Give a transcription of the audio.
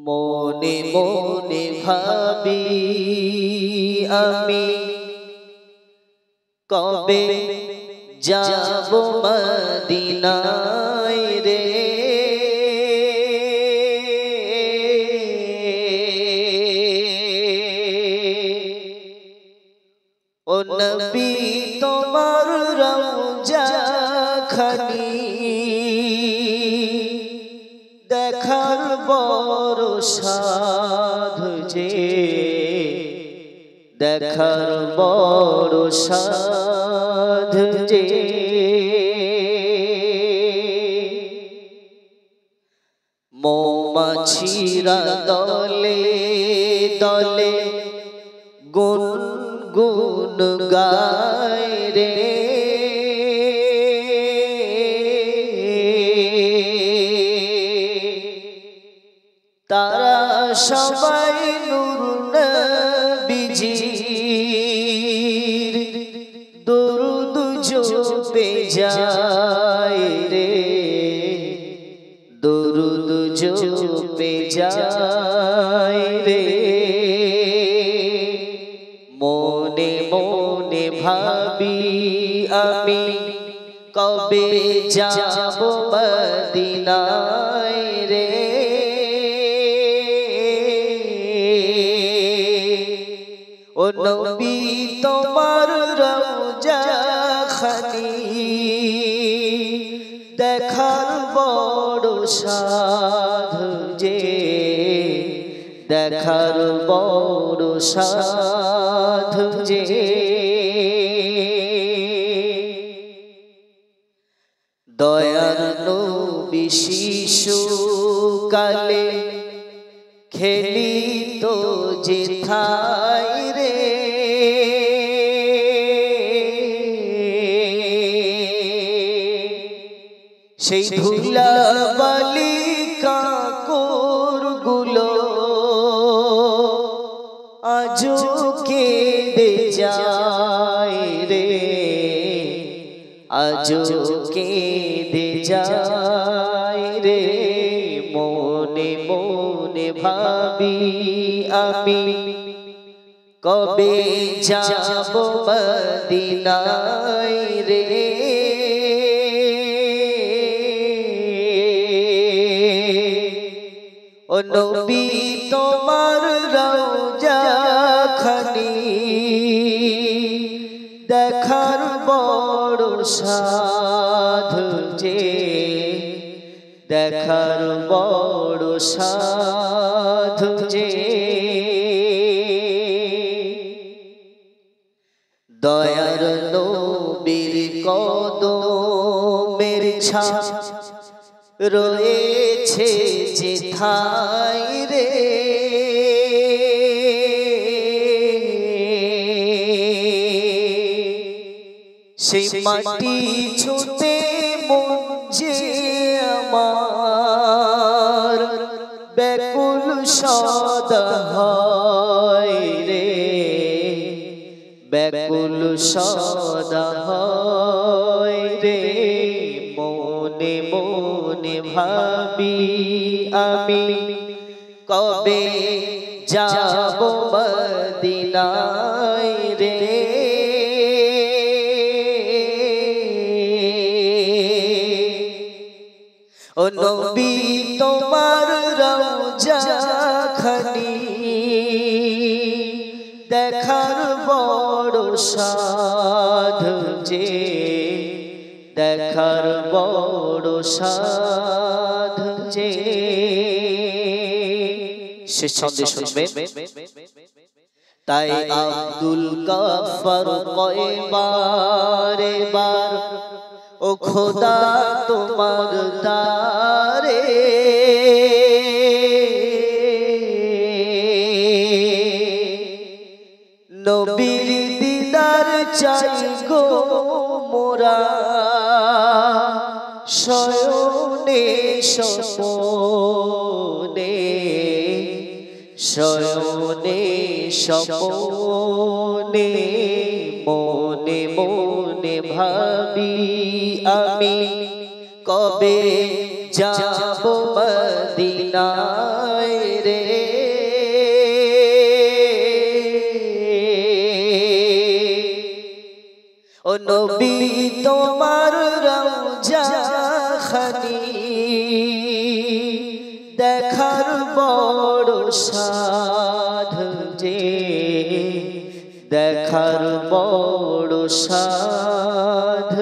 মনে মনে ভাবি আমি কবে যাব মদিনায় রে। ও নবী তোমার রওজা খানি দেখার বড় সাধ যে, দেখার বড় সাধ যে। মৌমাছিরা দলে দলে গুন গুন গায় রে। তারা সবাই নূর নবীজির দরুদ জপে যায় রে, দরুদ জপে যায় রে। মনে মনে ভাবি আমি কবে যাব মদিনায় রে। ও নবী তোমার রওজা খানি দেখার বড় সাধ যে, দেখার বড় সাধ যে। দয়ার নবী শিশুকালে খেলিত যেথায় রে। সেই ধুলা বালি কাকর গুলো আজও কেঁদে যায় রে, আজও কেঁদে যায় রে। মনে মনে ভাবি আমি কবে যাব মদিনায় রে। ও নবী তোমার রওজা খানি দেখার বড় সাধ যে, দেখার বড় সাধ যে। দয়ার নবীর কদমের ছাপ রয়েছে যেথায় রে। সেই মাটি ছুঁতে মন যে আমার ব্যাকুল সদা হয় রে, ব্যাকুল সদা হয় রে। মনে মনে ভাবি আমি কবে যাব মদিনায় রে। ও নবী তোমার রওজা খানি দেখার বড় সাধ যে, দেখার বড় সাধ যে। শেষ ছন্দে শুনবে। তাই আব্দুল গাফফার কয়বার বার ও খোদা তোমার দারে নবীর দিদার চাই গো মোরা শয়নে স্বপনে, শয়নে স্বপনে। মনে মনে ভাবি আমি কবে যাব মদিনায় রে। নবী তোমার রওজা খানি দেখার বড় সাধ যে দেখার বড় সাধ